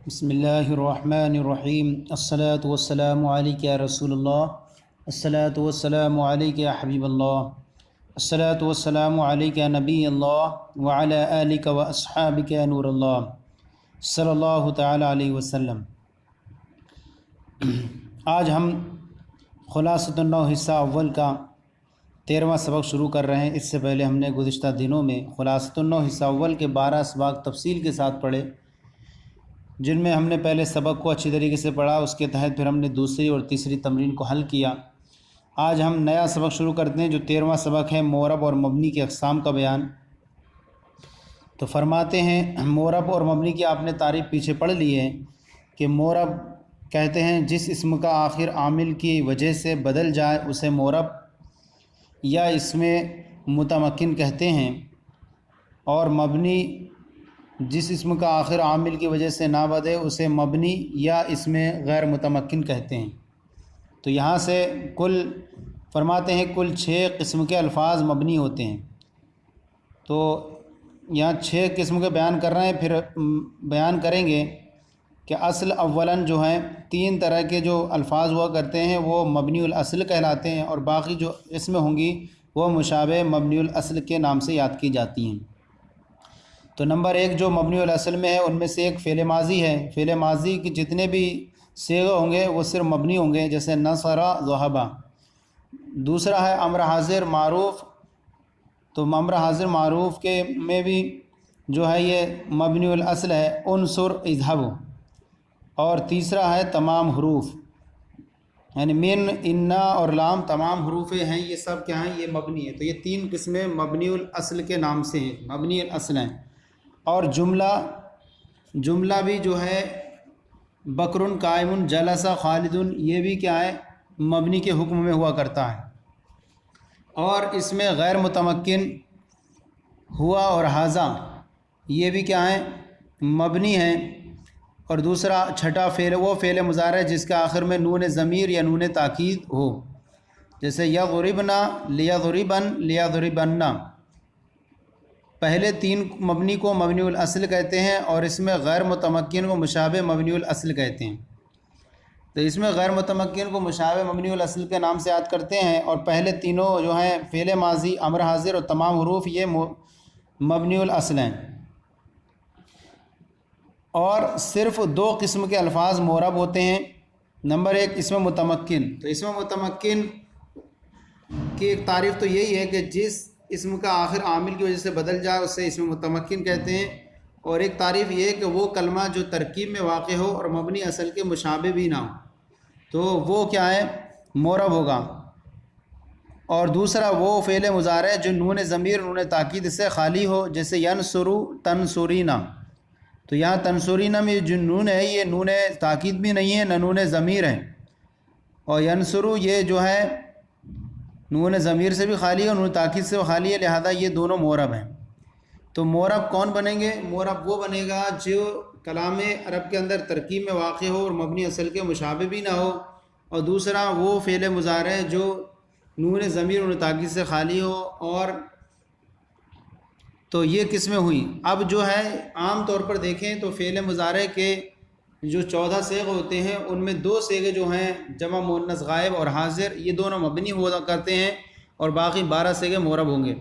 بسم اللہ الرحمن الرحیم الصلاۃ والسلام علیک یا رسول اللہ الصلاۃ والسلام علیک یا حبیب اللہ الصلاۃ والسلام علیک یا نبی اللہ وعلی آلک و اصحابک یا نور اللہ صلی اللہ تعالی علیہ وسلم۔ آج ہم خلاصۃ النو حصہ اول کا 13واں سبق شروع کر رہے ہیں۔ اس سے پہلے ہم نے گزشتہ دنوں میں خلاصۃ النو حصہ اول کے 12 اسباق تفصیل کے ساتھ پڑھے، جن میں ہم نے پہلے سبق کو اچھی طریقے سے پڑھا، اس کے تحت پھر ہم نے دوسری اور تیسری تمرین کو حل کیا۔ آج ہم نیا سبق شروع کرتے ہیں جو 13واں سبق ہے، معرب اور مبنی کی اقسام کا بیان۔ تو فرماتے ہیں معرب اور مبنی کی آپ نے تعریف پیچھے پڑھ لی ہے کہ معرب کہتے ہیں جس اسم کا آخر عامل کی وجہ سے بدل جائے اسے معرب یا اس میں متمکن کہتے ہیں، اور مبنی جس اسم کا آخر عامل کی وجہ سے نہ بدے اسے مبنی یا اس میں غیر متمکن کہتے ہیں۔ تو یہاں سے فرماتے ہیں کل 6 قسم کے الفاظ مبنی ہوتے ہیں۔ تو یہاں 6 قسم کے بیان کر رہے ہیں، پھر بیان کریں گے کہ اصل اولاً جو ہیں 3 طرح کے جو الفاظ ہوا کرتے ہیں وہ مبنی الاصل کہلاتے ہیں، اور باقی جو قسمیں ہوں گی وہ مشابہ مبنی الاصل کے نام سے یاد کی جاتی ہیں۔ تو نمبر 1 جو مبنی الاصل میں ہے ان میں سے ایک فعل ماضی ہے۔ فعل ماضی کے جتنے بھی صیغے ہوں گے وہ صرف مبنی ہوں گے، جیسے نصر، ذہب۔ دوسرا ہے امر حاضر معروف، تو امر حاضر معروف کے میں بھی جو ہے یہ مبنی الاصل ہے، انصر، اذهب۔ اور تیسرا ہے تمام حروف، یعنی من، انا اور لام تمام حروف ہیں، یہ سب کیا ہیں؟ یہ مبنی ہے۔ تو یہ 3 قسمیں مبنی الاصل کے نام سے ہیں، مبنی الاصل ہیں۔ اور جملہ بھی جو ہے بکر قائم، جلس خالد، یہ بھی کیا ہے؟ مبنی کے حکم میں ہوا کرتا ہے۔ اور اس میں غیر متمکن ہوا اور ھذا، یہ بھی کیا ہے؟ مبنی ہیں۔ اور دوسرا چھٹا فعل وہ فعل مضارع جس کے آخر میں نون ضمیر یا نون تاکید ہو، جیسے یضربنا، لیضربن، لیضربن۔ پہلے 3 مبنی کو مبنی الاصل کہتے ہیں، اور اس میں غیر متمکن کو مشابہ مبنی الاصل کہتے ہیں۔ تو اس میں غیر متمکن کو مشابہ مبنی الاصل کے نام سے یاد کرتے ہیں، اور پہلے تینوں جو ہیں فعل ماضی، امر حاضر اور تمام حروف یہ مبنی الاصل ہیں۔ اور صرف 2 قسم کے الفاظ معرب ہوتے ہیں۔ نمبر 1 اسم متمکن۔ تو اسم متمکن کی ایک تعریف تو یہی ہے کہ جس اسم کا آخر عامل کی وجہ سے بدل جائے اسے اسم متمکن کہتے ہیں، اور ایک تعریف یہ ہے کہ وہ کلمہ جو ترکیب میں واقع ہو اور مبنی اصل کے مشابہ بھی نہ ہو تو وہ کیا ہے؟ معرب ہوگا۔ اور دوسرا وہ فعل مضارع جو نون ضمیر، نون تاکید سے خالی ہو، جیسے ینصرو، تنصرینا۔ تو یہاں تنصرینا میں جو نون ہے یہ نون تاکید بھی نہیں ہے، نہ نون ضمیر ہے، اور ینصرو یہ جو ہے نون ضمیر سے بھی خالی ہے اور نون تاکید سے خالی ہے، لہذا یہ دونوں معرب ہیں۔ تو معرب کون بنیں گے؟ معرب وہ بنے گا جو کلام عرب کے اندر ترکیب میں واقع ہو اور مبنی اصل کے مشابہ بھی نہ ہو، اور دوسرا وہ فعل مضارع جو نون ضمیر نون تاکید سے خالی ہو۔ اور تو یہ قسمیں ہوئیں۔ اب جو ہے عام طور پر دیکھیں تو فعل مضارع کے جو 14 صیغے ہوتے ہیں ان میں 2 صیغے جو ہیں جمع مؤنث غائب اور حاضر، یہ دونوں مبنی ہوا کرتے ہیں، اور باقی 12 صیغے معرب ہوں گے۔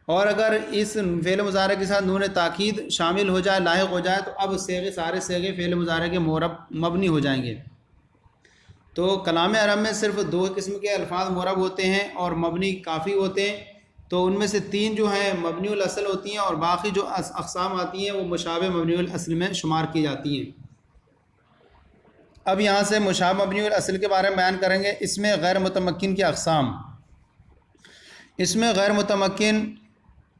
اور اگر اس فعل مضارع کے ساتھ نون تاکید شامل ہو جائے، لاحق ہو جائے، تو اب سارے صیغے فعل مضارع کے معرب مبنی ہو جائیں گے۔ تو کلام عرب میں صرف 2 قسم کے الفاظ معرب ہوتے ہیں اور مبنی کافی ہوتے ہیں۔ تو ان میں سے 3 جو ہیں مبنی الاصل ہوتی ہیں، اور باقی جو اقسام آتی ہیں وہ مشابہ مبنی الاصل میں شمار کی جاتی ہیں۔ اب یہاں سے مشابہ مبنی الاصل کے بارے میں بیان کریں گے۔ اس میں غیر متمکن کی اقسام۔ اس میں غیر متمکن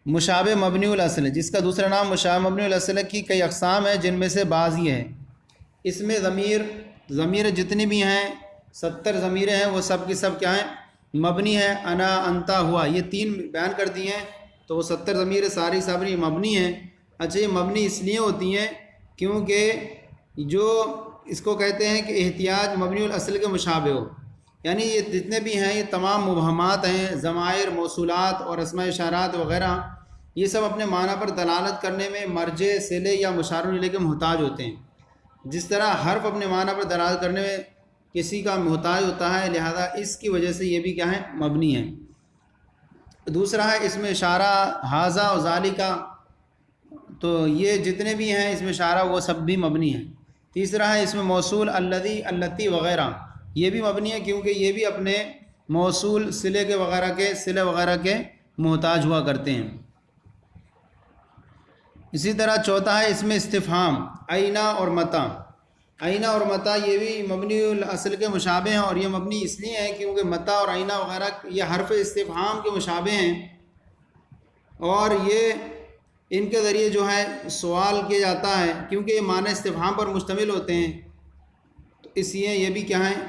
مشابہ مبنی الاصل ہے، جس کا دوسرا نام مشابہ مبنی الاصل کی کئی اقسام ہیں، جن میں سے بعض یہ ہیں۔ اس میں ضمیر جتنی بھی ہیں 70 ضمیریں ہیں، وہ سب کی سب کیا ہیں؟ مبنی ہیں۔ انا، انتا، ہوا، یہ 3 بیان کر دی ہیں، تو وہ 70 ضمیریں ساری مبنی ہیں۔ اچھا، یہ مبنی اس لیے ہوتی ہیں کیونکہ جو اس کو کہتے ہیں کہ احتیاج مبنی الاصل کے مشابہ ہو، یعنی یہ جتنے بھی ہیں یہ تمام مبہمات ہیں، ضمائر، موصولات اور اسماء اشارات وغیرہ، یہ سب اپنے معنی پر دلالت کرنے میں مرجع، صلہ یا مشار الیہ کے محتاج ہوتے ہیں۔ جس طرح حرف اپنے معنی پر دلالت کرنے میں کسی کا محتاج ہوتا ہے، لہذا اس کی وجہ سے یہ بھی کیا ہے؟ مبنی ہے۔ دوسرا ہے اس میں اشارہ حاذا و ذالکا، تو یہ جتنے بھی ہیں اس میں اشارہ وہ سب بھی مبنی ہیں۔ تیسرا ہے اس میں موصول الذی، اللتی وغیرہ، یہ بھی مبنی ہے کیونکہ یہ بھی اپنے موصول صلے وغیرہ کے محتاج ہوا کرتے ہیں۔ اسی طرح چوتھا ہے اس میں استفہام اینا اور متا، اینا اور متا یہ بھی مبنی الاصل کے مشابہ ہیں، اور یہ مبنی اس لیے ہیں کیونکہ متا اور اینا وغیرہ یہ حرف استفہام کے مشابہ ہیں، اور یہ ان کے ذریعے جو ہے سوال کیا جاتا ہے، کیونکہ یہ معنی استفہام پر مشتمل ہوتے ہیں، تو اس لیے یہ بھی کیا ہیں؟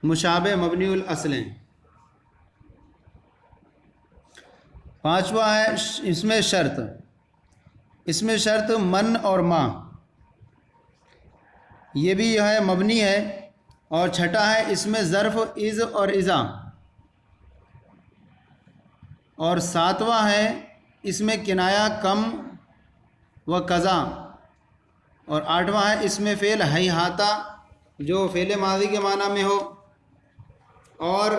مشابہ مبنی الاصل ہیں۔ پانچواں ہے اس میں شرط، اس میں شرط من اور ما، یہ بھی جو ہے مبنی ہے۔ اور چھٹا ہے اس میں ظرف از اور اذا، اور ساتواں ہے اس میں کنایا کم و قضا، اور آٹھواں ہے اس میں فعل ہیہاتا جو فعل ماضی کے معنی میں ہو، اور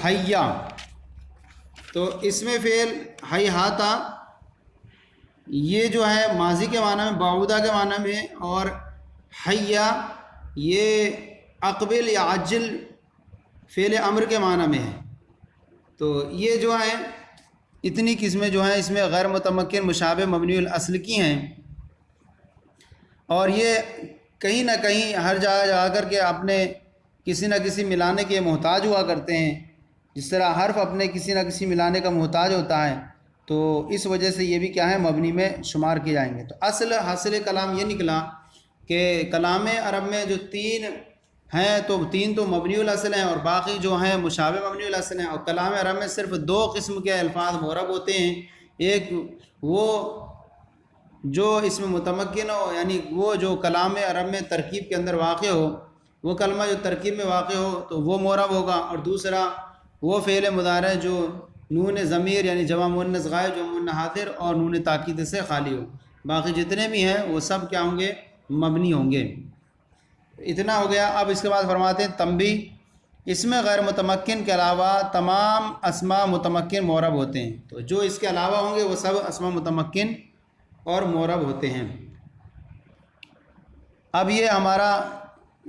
حیا، تو اس میں فعل ہیہاتا یہ جو ہے ماضی کے معنی میں، بعودہ کے معنی میں، اور حیا یہ اقبل یا عجل فعل امر کے معنی میں ہے۔ تو یہ جو ہیں اتنی قسمیں جو ہیں اس میں غیر متمکن مشابہ مبنی الاصل کی ہیں، اور یہ کہیں نہ کہیں ہر جگہ جا کر کے اپنے کسی نہ کسی ملانے کے محتاج ہوا کرتے ہیں، جس طرح حرف اپنے کسی نہ کسی ملانے کا محتاج ہوتا ہے، تو اس وجہ سے یہ بھی کیا ہے؟ مبنی میں شمار کیے جائیں گے۔ تو اصل حاصل کلام یہ نکلا کہ کلام عرب میں جو تین ہیں تو تین تو مبنی الاصل ہیں، اور باقی جو ہیں مشابہ مبنی الاصل ہیں، اور کلام عرب میں صرف دو قسم کے الفاظ معرب ہوتے ہیں، ایک وہ جو اس میں متمکن ہو، یعنی وہ جو کلام عرب میں ترکیب کے اندر واقع ہو، وہ کلمہ جو ترکیب میں واقع ہو تو وہ معرب ہوگا، اور دوسرا وہ فعل مضارع جو نون ضمیر یعنی جمع مؤنث غائب، جو مؤنث حاضر اور نون تاکید سے خالی ہو، باقی جتنے بھی ہیں وہ سب کیا ہوں گے؟ مبنی ہوں گے۔ اتنا ہو گیا۔ اب اس کے بعد فرماتے ہیں تنبیہ، اس میں غیر متمکن کے علاوہ تمام اسماء متمکن معرب ہوتے ہیں، تو جو اس کے علاوہ ہوں گے وہ سب اسماء متمکن اور معرب ہوتے ہیں۔ اب یہ ہمارا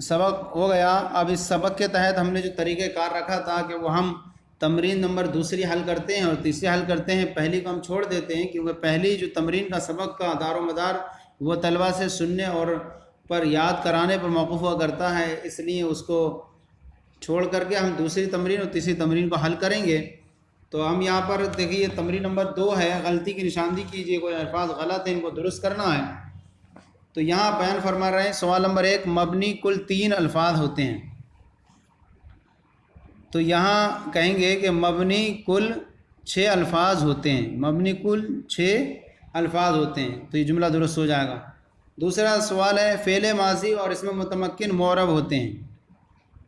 سبق ہو گیا۔ اب اس سبق کے تحت ہم نے جو طریقہ کار رکھا تھا کہ وہ ہم تمرین نمبر دوسری حل کرتے ہیں اور تیسری حل کرتے ہیں، پہلی کو ہم چھوڑ دیتے ہیں کیونکہ پہلی جو تمرین کا سبق کا دار و مدار وہ طلبہ سے سننے اور پر یاد کرانے پر موقوف ہوا کرتا ہے، اس لیے اس کو چھوڑ کر کے ہم دوسری تمرین اور تیسری تمرین کو حل کریں گے۔ تو ہم یہاں پر دیکھیے تمرین نمبر 2 ہے، غلطی کی نشاندہی کیجیے، کوئی الفاظ غلط ہیں ان کو درست کرنا ہے۔ تو یہاں بیان فرما رہے ہیں سوال نمبر 1، مبنی کل 3 الفاظ ہوتے ہیں، تو یہاں کہیں گے کہ مبنی کل 6 الفاظ ہوتے ہیں، مبنی کل 6 الفاظ ہوتے ہیں، تو یہ جملہ درست ہو جائے گا۔ دوسرا سوال ہے فعل ماضی اور اس میں متمکن معرب ہوتے ہیں،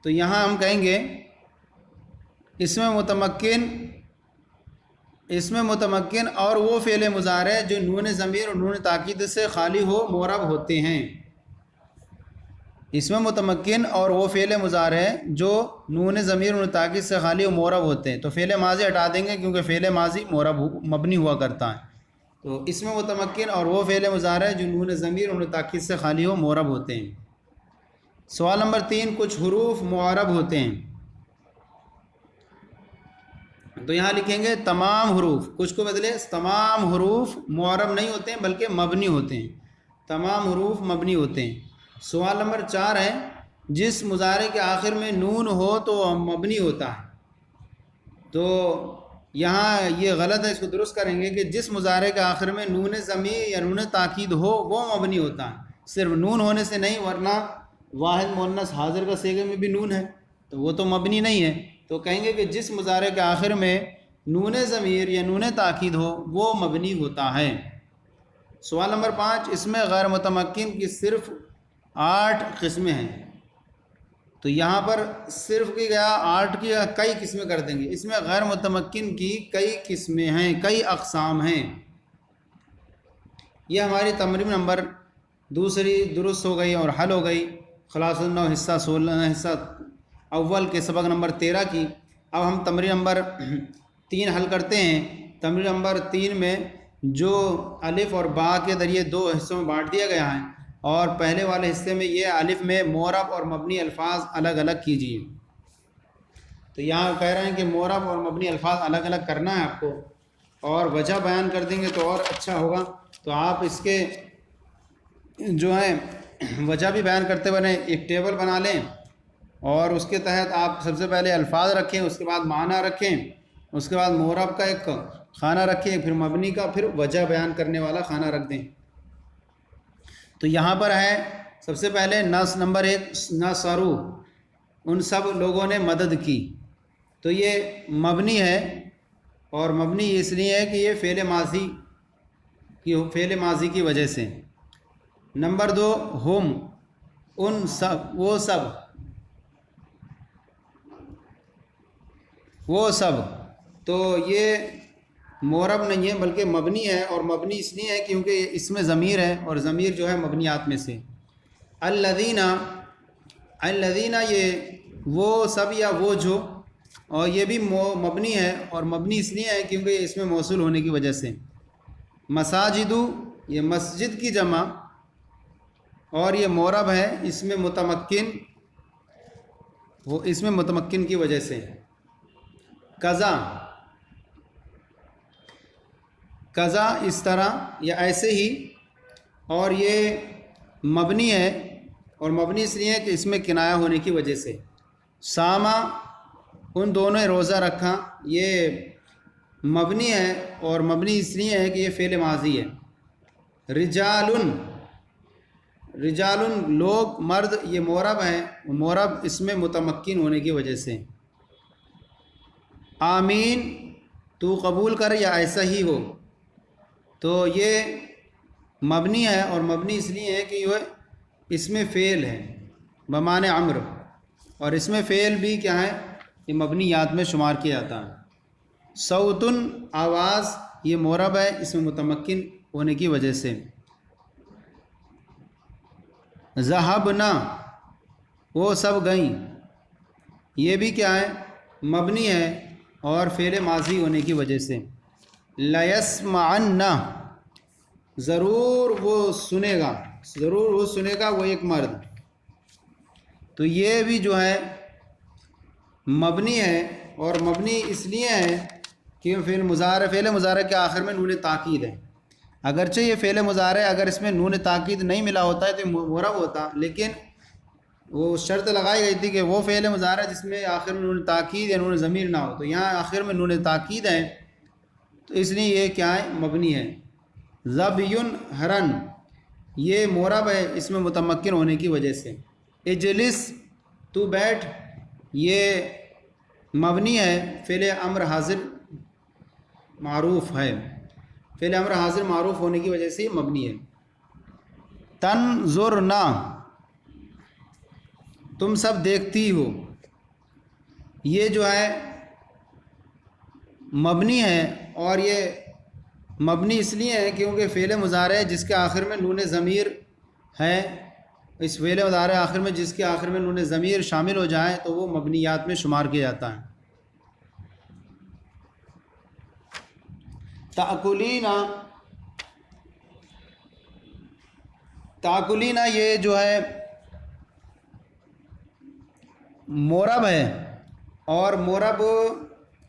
تو یہاں ہم کہیں گے اس میں متمکن اور وہ فعل مضارع جو نون ضمیر اور نون تاکید سے خالی ہو معرب ہوتے ہیں۔ اس میں متمکن اور وہ فعل مضارع جو نون ضمیر اور نون تاکید سے خالی ہو معرب ہوتے ہیں، تو فعل ماضی ہٹا دیں گے کیونکہ فعل ماضی مبنی ہوا کرتا ہے، تو اس میں متمکن اور وہ فعل مضارع جو نون ضمیر اور نون تاکید سے خالی ہو معرب ہوتے ہیں۔ سوال نمبر 3، کچھ حروف معرب ہوتے ہیں، تو یہاں لکھیں گے تمام حروف، کچھ کو بدلے تمام حروف معرب نہیں ہوتے ہیں بلکہ مبنی ہوتے ہیں، تمام حروف مبنی ہوتے ہیں۔ سوال نمبر 4 ہے جس مضارع کے آخر میں نون ہو تو مبنی ہوتا ہے، تو یہاں یہ غلط ہے، اس کو درست کریں گے کہ جس مضارع کے آخر میں نون ضمیر یا نون تاکید ہو وہ مبنی ہوتا ہے، صرف نون ہونے سے نہیں، ورنہ واحد مؤنث حاضر کا صیغے میں بھی نون ہے تو وہ تو مبنی نہیں ہے، تو کہیں گے کہ جس مضارع کے آخر میں نون ضمیر یا نون تاکید ہو وہ مبنی ہوتا ہے۔ سوال نمبر 5، اس میں غیر متمکن کی صرف 8 قسمیں ہیں، تو یہاں پر صرف کی گیا 8 کی کئی قسمیں کر دیں گے، اس میں غیر متمکن کی کئی قسمیں ہیں، کئی اقسام ہیں۔ یہ ہماری تمرین نمبر دوسری درست ہو گئی اور حل ہو گئی خلاصۃ النحو حصہ 16 حصہ اول کے سبق نمبر 13 کی۔ اب ہم تمرین نمبر 3 حل کرتے ہیں۔ تمرین نمبر 3 میں جو الف اور با کے ذریعے 2 حصوں میں بانٹ دیا گیا ہے، اور پہلے والے حصے میں یہ الف میں معرب اور مبنی الفاظ الگ الگ کیجیے۔ تو یہاں کہہ رہے ہیں کہ معرب اور مبنی الفاظ الگ الگ کرنا ہے آپ کو، اور وجہ بیان کر دیں گے تو اور اچھا ہوگا۔ تو آپ اس کے جو ہے وجہ بھی بیان کرتے بنے ایک ٹیبل بنا لیں، اور اس کے تحت آپ سب سے پہلے الفاظ رکھیں، اس کے بعد معنی رکھیں، اس کے بعد معرب کا ایک خانہ رکھیں، پھر مبنی کا، پھر وجہ بیان کرنے والا خانہ رکھ دیں۔ تو یہاں پر ہے سب سے پہلے نص نمبر 1 نصرو، ان سب لوگوں نے مدد کی۔ تو یہ مبنی ہے، اور مبنی اس لیے ہے کہ یہ فعل ماضی کی وجہ سے۔ نمبر 2 ہم، ان سب، وہ سب، تو یہ معرب نہیں ہے بلکہ مبنی ہے، اور مبنی اس لیے ہے کیونکہ اس میں ضمیر ہے، اور ضمیر جو ہے مبنیات میں سے۔ الذین یہ وہ سب یا وہ جو، اور یہ بھی مبنی ہے، اور مبنی اس لیے ہے کیونکہ اس میں موصول ہونے کی وجہ سے۔ مساجدو یہ مسجد کی جمع، اور یہ معرب ہے، اس میں متمکن، وہ اس میں متمکن کی وجہ سے۔ قضا اس طرح یا ایسے ہی، اور یہ مبنی ہے، اور مبنی اس لیے ہے کہ اس میں کنایہ ہونے کی وجہ سے۔ ساما ان دونوں نے روزہ رکھا، یہ مبنی ہے، اور مبنی اس لیے ہے کہ یہ فعل ماضی ہے۔ رجال لوگ، مرد، یہ معرب ہے، معرب اس میں متمکن ہونے کی وجہ سے۔ آمین تو قبول کر یا ایسا ہی ہو، تو یہ مبنی ہے، اور مبنی اس لیے ہے کہ یہ اس میں فعل ہے بمعنی امر، اور اس میں فعل بھی کیا ہے، یہ مبنیات میں شمار کیا جاتا ہے۔ صوتن آواز، یہ معرب ہے، اس میں متمکن ہونے کی وجہ سے۔ ذہبنا وہ سب گئیں، یہ بھی کیا ہے، مبنی ہے، اور فعل ماضی ہونے کی وجہ سے۔ لیسمعن ضرور وہ سنے گا وہ ایک مرد، تو یہ بھی جو ہے مبنی ہے، اور مبنی اس لیے ہے کہ فعل مضارع کے آخر میں نون تاکید ہے۔ اگرچہ یہ فعل مضارع اگر اس میں نون تاکید نہیں ملا ہوتا ہے تو معرب ہوتا، لیکن وہ شرط لگائی گئی تھی کہ وہ فعل مضارع جس میں آخر میں نون تاکید یا نون ضمیر نہ ہو، تو یہاں آخر میں نون تاکید ہے، تو اس لیے یہ کیا ہے، مبنی ہے۔ ظبیٌ ہرن، یہ معرب ہے، اس میں متمکن ہونے کی وجہ سے۔ اجلس تو بیٹھ، یہ مبنی ہے، فعل امر حاضر معروف ہے، فعل امر حاضر معروف ہونے کی وجہ سے یہ مبنی ہے۔ تنظرنا تم سب دیکھتی ہو، یہ جو ہے مبنی ہے، اور یہ مبنی اس لیے ہے کیونکہ فعل مضارع جس کے آخر میں نون ضمیر ہے، اس فعل مضارع آخر میں جس کے آخر میں نون ضمیر شامل ہو جائے تو وہ مبنیات میں شمار کیا جاتا ہے۔ تاکلینا یہ جو ہے معرب ہے، اور معرب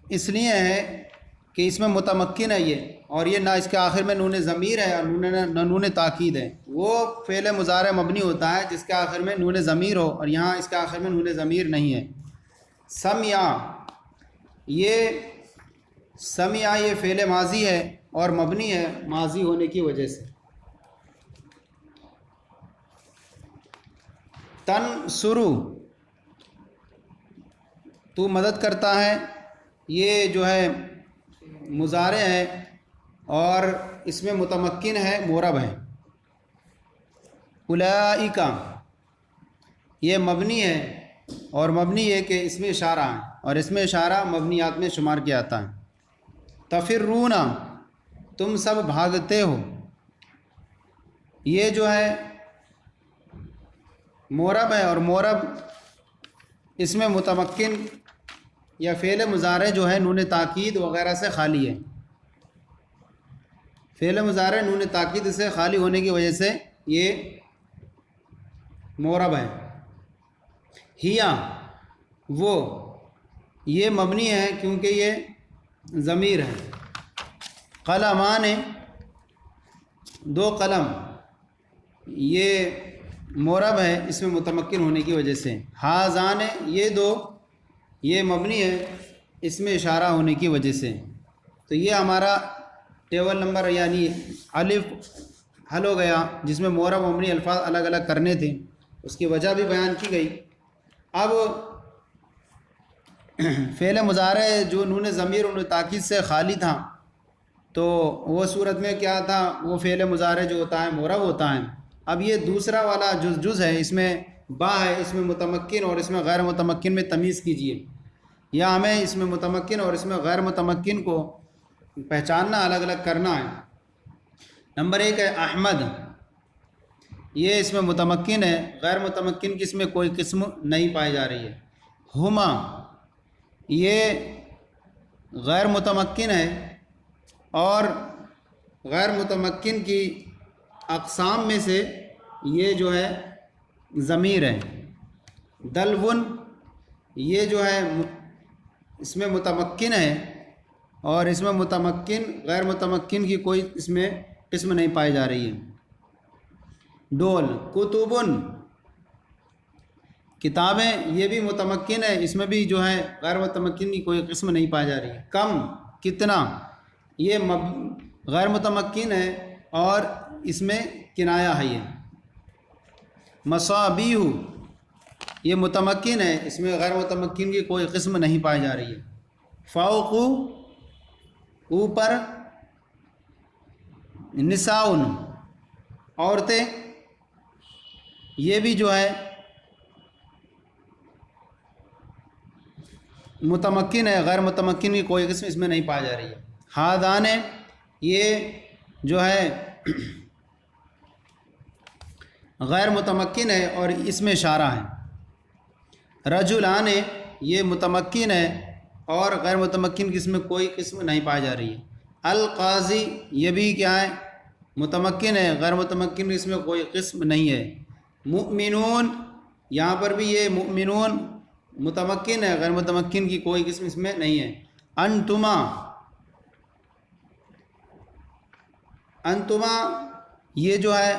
اس لیے ہے کہ اس میں متمکن ہے یہ، اور یہ نہ اس کے آخر میں نون ضمیر ہے اور نہ نون تاکید ہے۔ وہ فعل مضارع مبنی ہوتا ہے جس کے آخر میں نون ضمیر ہو، اور یہاں اس کے آخر میں نون ضمیر نہیں ہے۔ سمع یہ فعل ماضی ہے، اور مبنی ہے ماضی ہونے کی وجہ سے۔ تنصرو تو مدد کرتا ہے، یہ جو ہے مضارع ہے، اور اس میں متمکن ہے، معرب ہے۔ اولئک یہ مبنی ہے، اور مبنی ہے کہ اس میں اشارہ ہے، اور اس میں اشارہ مبنیات میں شمار کیا جاتا ہے۔ تفرون تم سب بھاگتے ہو، یہ جو ہے مورب ہے، اور مورب اس میں متمکن یا فعل مضارع جو ہے نون تاکید وغیرہ سے خالی ہے، فعل مضارع نون تاکید سے خالی ہونے کی وجہ سے یہ مورب ہے۔ ہیا وہ، یہ مبنی ہے کیونکہ یہ ضمیر ہے۔ قلمان دو قلم، یہ مورب ہے اس میں متمکن ہونے کی وجہ سے۔ ہاذان یہ دو، یہ مبنی ہے اس میں اشارہ ہونے کی وجہ سے۔ تو یہ ہمارا ٹیبل نمبر یعنی الف حل ہو گیا، جس میں مورب مبنی الفاظ الگ الگ کرنے تھے، اس کی وجہ بھی بیان کی گئی۔ اب فعل مضارع جو نون ضمیر و نون تاکید سے خالی تھا، تو وہ صورت میں کیا تھا، وہ فعل مضارع جو ہوتا ہے مورب ہوتا ہے۔ اب یہ دوسرا والا جز ہے، اس میں با ہے، اس میں متمکن اور اس میں غیر متمکن میں تمیز کیجئے، یا ہمیں اس میں متمکن اور اس میں غیر متمکن کو پہچاننا، الگ الگ کرنا ہے۔ نمبر 1 ہے احمد، یہ اس میں متمکن ہے، غیر متمکن کی اس میں کوئی قسم نہیں پائی جا رہی ہے۔ ہما یہ غیر متمکن ہے، اور غیر متمکن کی اقسام میں سے یہ جو ہے ضمیر ہے۔ دلون یہ جو ہے اس میں متمکن ہے، اور اس میں متمکن غیر متمکن کی کوئی اس میں قسم نہیں پائی جا رہی ہے۔ ڈول کتبن کتابیں، یہ بھی متمکن ہے، اس میں بھی جو ہے غیر متمکن کی کوئی قسم نہیں پائی جا رہی ہے۔ کم کتنا، یہ غیر متمکن ہے اور اس میں کنایہ ہے۔ یہ مصابیح یہ متمکن ہے، اس میں غیر متمکن کی کوئی قسم نہیں پائی جا رہی ہے۔ فوق اوپر، نساؤن عورتیں، یہ بھی جو ہے متمکن ہے، غیر متمکن کی کوئی قسم اس میں نہیں پائی جا رہی ہے۔ ہادان یہ جو ہے غیر متمکن ہے اور اس میں اشارہ ہے۔ رجلان یہ متمکن ہے اور غیر متمکن کی اس میں کوئی قسم نہیں پائی جا رہی ہے۔ القاضی یہ بھی کیا ہے، متمکن ہے، غیر متمکن کی اس میں کوئی قسم نہیں ہے۔ مؤمنون یہاں پر بھی یہ مؤمنون متمکن ہے، غیر متمکن کی کوئی قسم اس میں نہیں ہے۔ انتما انتما یہ جو ہے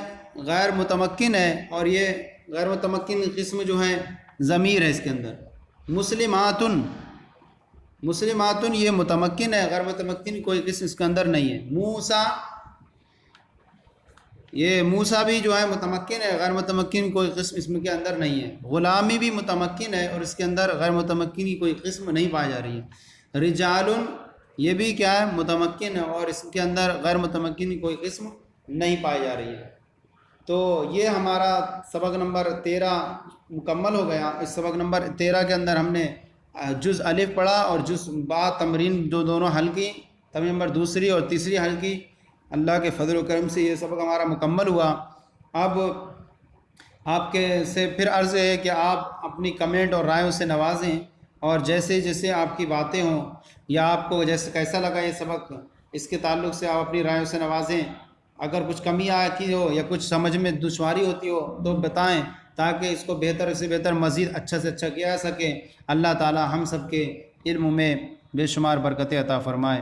غیر متمکن ہے، اور یہ غیر متمکن قسم جو ہے ضمیر ہے اس کے اندر۔ مسلماتن مسلماتن یہ متمکن ہے، غیر متمکن کی کوئی قسم اس کے اندر نہیں ہے۔ موسیٰ یہ موسیٰ بھی جو ہے متمکن ہے، غیر متمکن کی کوئی قسم اس میں کے اندر نہیں ہے۔ غلامی بھی متمکن ہے اور اس کے اندر غیر متمکن کی کوئی قسم نہیں پائی جا رہی ہے۔ رجال یہ بھی کیا ہے، متمکن ہے اور اس کے اندر غیر متمکن کی کوئی قسم نہیں پائی جا رہی ہے۔ تو یہ ہمارا سبق نمبر 13 مکمل ہو گیا۔ اس سبق نمبر 13 کے اندر ہم نے جز الف پڑھا اور جز با تمرین جو دونوں حل کی، تمرین نمبر دوسری اور تیسری حل کی۔ اللہ کے فضل و کرم سے یہ سبق ہمارا مکمل ہوا۔ اب آپ کے سے پھر عرض ہے کہ آپ اپنی کمنٹ اور رائےوں سے نوازیں، اور جیسے جیسے آپ کی باتیں ہوں یا آپ کو جیسے کیسا لگا یہ سبق، اس کے تعلق سے آپ اپنی رائےوں سے نوازیں۔ اگر کچھ کمی آتی ہو یا کچھ سمجھ میں دشواری ہوتی ہو تو بتائیں، تاکہ اس کو بہتر سے بہتر مزید اچھا سے اچھا کیا جا سکے۔ اللہ تعالی ہم سب کے علم میں بے شمار برکتیں عطا فرمائے۔